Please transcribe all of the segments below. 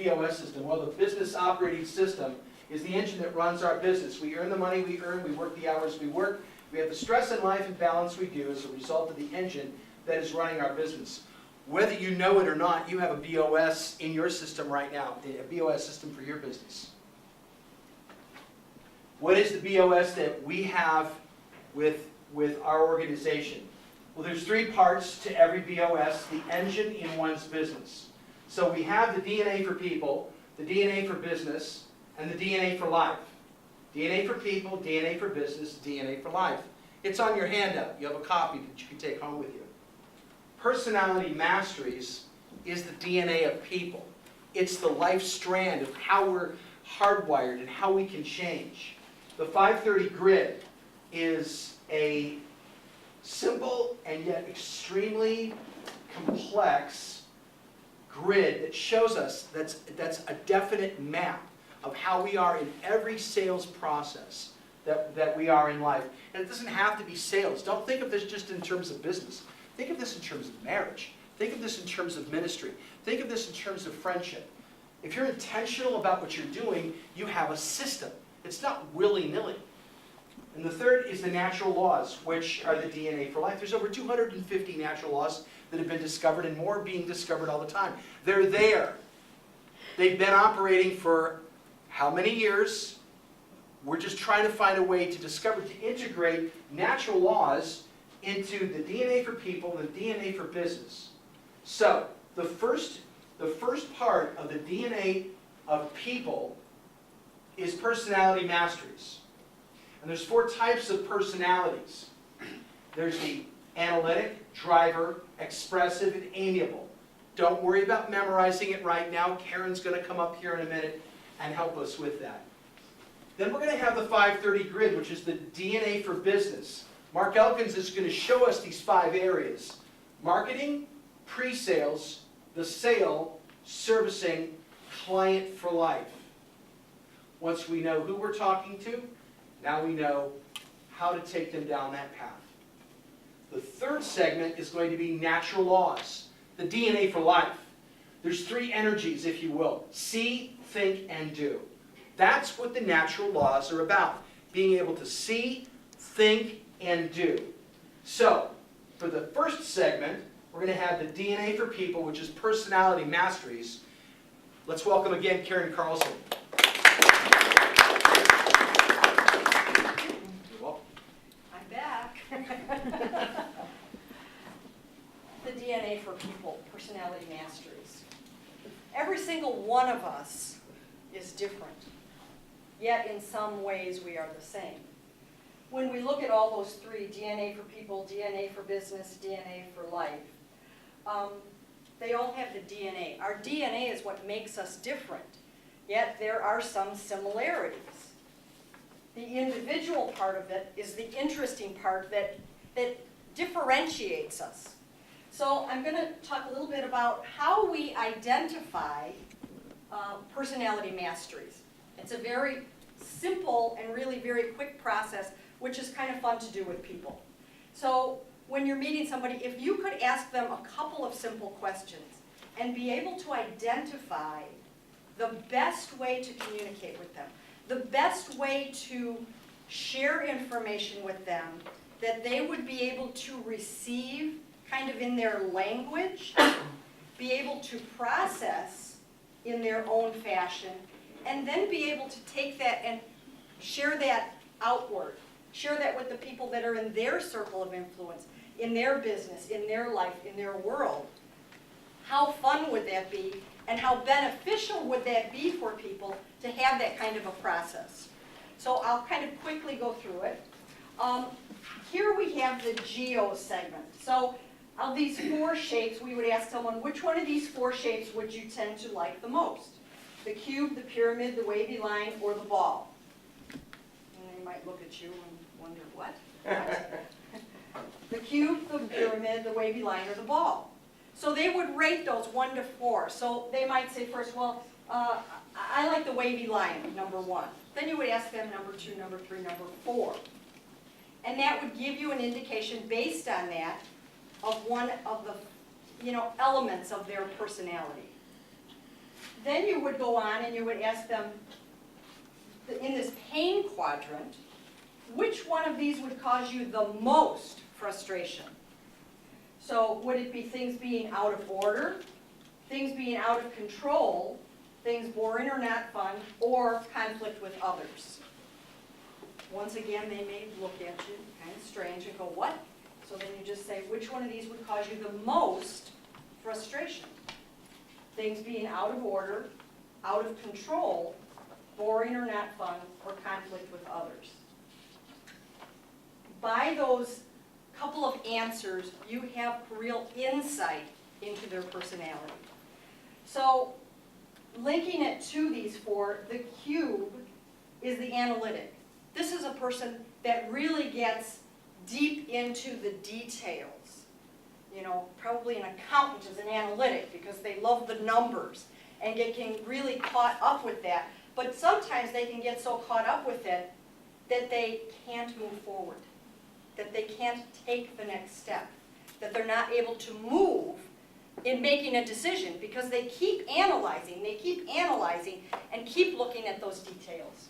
BOS system? Well, the business operating system is the engine that runs our business. We earn the money we earn, we work the hours we work, we have the stress in life and balance we do as a result of the engine that is running our business. Whether you know it or not, you have a BOS in your system right now, a BOS system for your business. What is the BOS that we have with our organization? Well, there's three parts to every BOS, the engine in one's business. So we have the DNA for people, the DNA for business, and the DNA for life. DNA for people, DNA for business, DNA for life. It's on your handout. You have a copy that you can take home with you. Personality Masteries is the DNA of people. It's the life strand of how we're hardwired and how we can change. The 530 grid is a simple and yet extremely complex grid that shows us that's a definite map of how we are in every sales process that we are in life. And it doesn't have to be sales. Don't think of this just in terms of business. Think of this in terms of marriage. Think of this in terms of ministry. Think of this in terms of friendship. If you're intentional about what you're doing, you have a system. It's not willy-nilly. And the third is the natural laws, which are the DNA for life. There's over 250 natural laws that have been discovered, and more being discovered all the time. They're there. They've been operating for how many years? We're just trying to find a way to discover, to integrate natural laws into the DNA for people, the DNA for business. So, the first part of the DNA of people is personality masteries. And there's 4 types of personalities. There's the analytic, driver, expressive, and amiable. Don't worry about memorizing it right now. Karen's going to come up here in a minute and help us with that. Then we're going to have the 530 grid, which is the DNA for business. Mark Elkins is going to show us these 5 areas: marketing, pre-sales, the sale, servicing, client for life. Once we know who we're talking to, now we know how to take them down that path. The third segment is going to be natural laws, the DNA for life. There's 3 energies, if you will: see, think, and do. That's what the natural laws are about, being able to see, think, and do. So, for the first segment, we're going to have the DNA for people, which is personality masteries. Let's welcome again Karen Carlson. You're welcome. I'm back. The DNA for people, personality masteries. Every single one of us is different, yet in some ways we are the same. When we look at all those 3, DNA for people, DNA for business, DNA for life, they all have the DNA. Our DNA is what makes us different, yet there are some similarities. The individual part of it is the interesting part that differentiates us. So I'm going to talk a little bit about how we identify personality masteries. It's a very simple and really very quick process, which is kind of fun to do with people. So when you're meeting somebody, if you could ask them a couple of simple questions and be able to identify the best way to communicate with them, the best way to share information with them that they would be able to receive kind of in their language, be able to process in their own fashion, and then be able to take that and share that outward. Share that with the people that are in their circle of influence, in their business, in their life, in their world. How fun would that be, and how beneficial would that be for people to have that kind of a process? So I'll kind of quickly go through it. Here we have the geo segment. So of these 4 shapes, we would ask someone, which one of these 4 shapes would you tend to like the most? The cube, the pyramid, the wavy line, or the ball? And they might look at you and wonder, what? The cube, the pyramid, the wavy line, or the ball. So they would rate those 1 to 4. So they might say first, well, I like the wavy line, number 1. Then you would ask them number 2, number 3, number 4. And that would give you an indication based on that of one of the elements of their personality. then you would go on and you would ask them, in this pain quadrant, which one of these would cause you the most frustration? So would it be things being out of order, things being out of control, things boring or not fun, or conflict with others? Once again, they may look at you kind of strange and go, what? So then you just say, which one of these would cause you the most frustration? Things being out of order, out of control, boring or not fun, or conflict with others. By those couple of answers, you have real insight into their personality. So, linking it to these four, the cube is the analytic. This is a person that really gets deep into the details. You know, probably an accountant is an analytic because they love the numbers and get really caught up with that. But sometimes they can get so caught up with it that they can't move forward, that they can't take the next step, that they're not able to move in making a decision because they keep analyzing and keep looking at those details.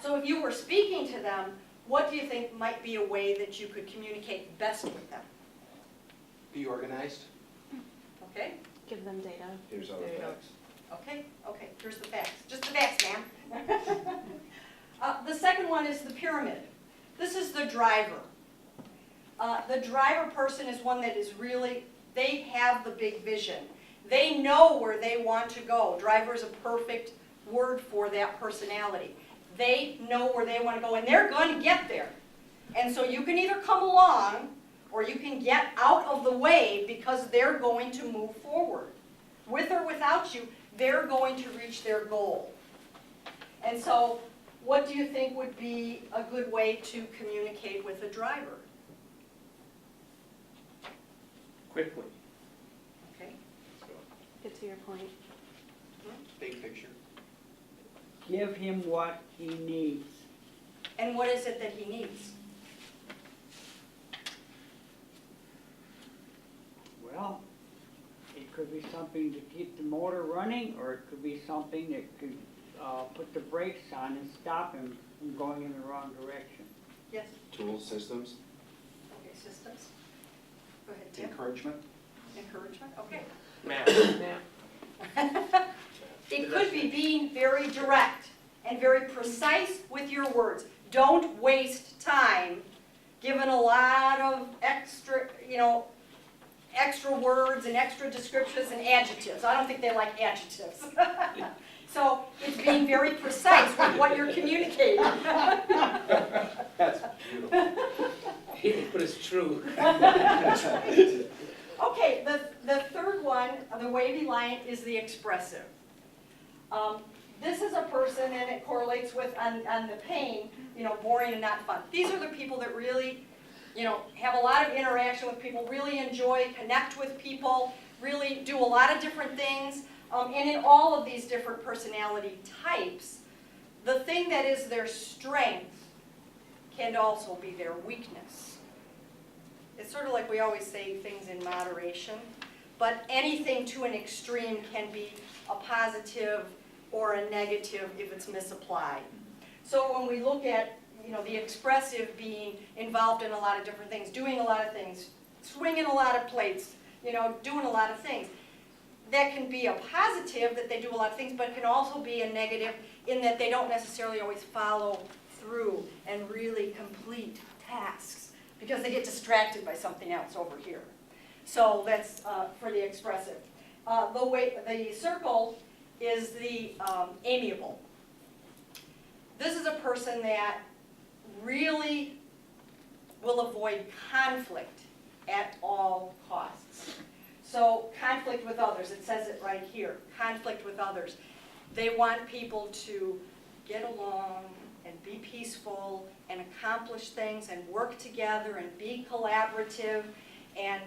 So if you were speaking to them, what do you think might be a way that you could communicate best with them? Be organized. Okay? Give them data. Here's all the There you go. facts. Okay, here's the facts. Just the facts, ma'am. The second one is the pyramid. This is the driver. The driver person is one that is really, they have the big vision. They know where they want to go. Driver is a perfect word for that personality. They know where they want to go, and they're going to get there. And so you can either come along, or you can get out of the way because they're going to move forward. With or without you, they're going to reach their goal. And so, what do you think would be a good way to communicate with a driver? Quickly. Okay. Get to your point. Big picture. Give him what he needs. And what is it that he needs? Well, it could be something to keep the motor running, or it could be something that could put the brakes on and stop him from going in the wrong direction. Yes? Tools, systems, Okay, systems. Go ahead, Tim. encouragement. Encouragement, okay. Math. It could be being very direct and very precise with your words. Don't waste time giving a lot of extra, extra words and extra descriptions and adjectives. I don't think they like adjectives. So it's being very precise with what you're communicating. That's beautiful. But it's true. Okay, the third one, the wavy line, is the expressive. This is a person, and it correlates with, on the pain, boring and not fun. These are the people that really, have a lot of interaction with people, really enjoy, connect with people, really do a lot of different things. And in all of these different personality types, the thing that is their strength can also be their weakness. It's sort of like we always say things in moderation, but anything to an extreme can be a positive or a negative if it's misapplied. So when we look at, the expressive being involved in a lot of different things, doing a lot of things, swinging a lot of plates, doing a lot of things, that can be a positive that they do a lot of things, but it can also be a negative in that they don't necessarily always follow through and really complete tasks because they get distracted by something else over here. So that's for the expressive. The circle is the amiable. This is a person that really will avoid conflict at all costs. So conflict with others, it says it right here, conflict with others. They want people to get along and be peaceful and accomplish things and work together and be collaborative and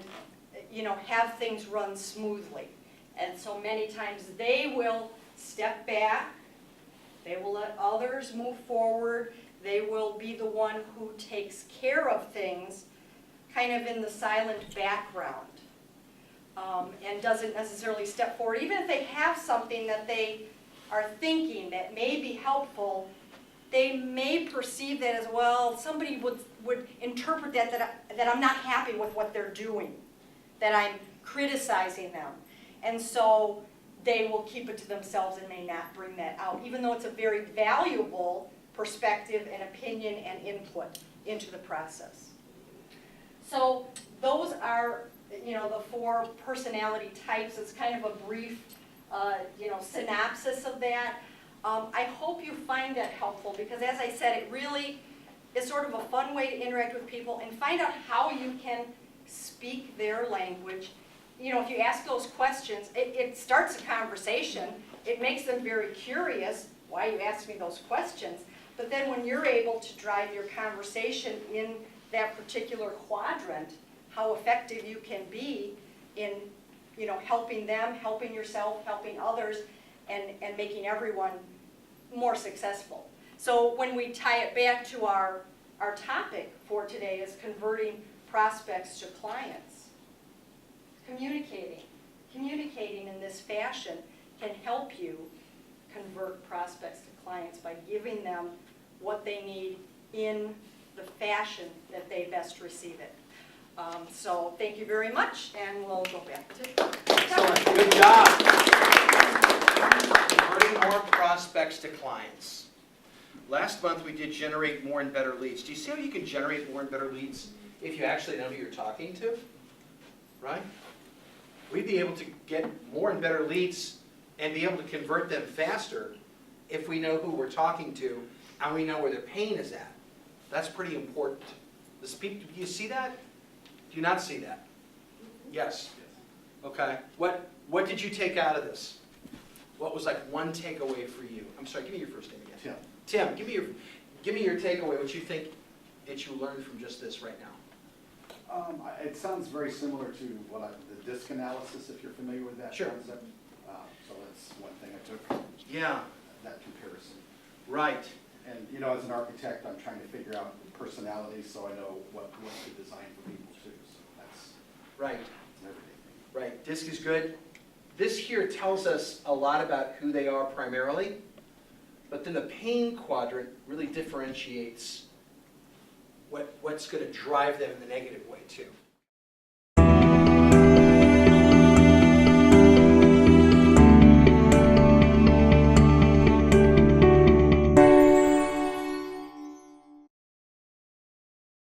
have things run smoothly. And so many times they will step back, they will let others move forward, they will be the one who takes care of things kind of in the silent background. and doesn't necessarily step forward, even if they have something that they are thinking that may be helpful, they may perceive that as, well, somebody would interpret that I'm not happy with what they're doing, that I'm criticizing them. And so they will keep it to themselves and may not bring that out, even though it's a very valuable perspective and opinion and input into the process. So those are, the 4 personality types. It's kind of a brief, synopsis of that. I hope you find that helpful because, as I said, it really is sort of a fun way to interact with people and find out how you can speak their language. If you ask those questions, it starts a conversation. It makes them very curious. Why you ask me those questions? But then when you're able to drive your conversation in that particular quadrant, how effective you can be in, helping them, helping yourself, helping others, and making everyone more successful. So when we tie it back to our topic for today is converting prospects to clients. Communicating in this fashion can help you convert prospects to clients by giving them what they need in the fashion that they best receive it. So thank you very much, and we'll go back to Excellent, good job. Converting more prospects to clients. Last month we did generate more and better leads. Do you see how you can generate more and better leads if you actually know who you're talking to? Right? We'd be able to get more and better leads and be able to convert them faster if we know who we're talking to and we know where their pain is at. That's pretty important. Do you see that? Do you not see that? Yes. Okay. What did you take out of this? What was like one takeaway for you? I'm sorry, give me your first name again. Tim, give me your takeaway, what you think that you learned from just this right now. It sounds very similar to the disc analysis, if you're familiar with that Sure. concept. So that's one thing I took, Yeah, that comparison. right. And, as an architect, I'm trying to figure out personalities so I know what to design for people too. So that's Right, everything. right. Disc is good. This here tells us a lot about who they are primarily, but then the pain quadrant really differentiates what's going to drive them in the negative way too.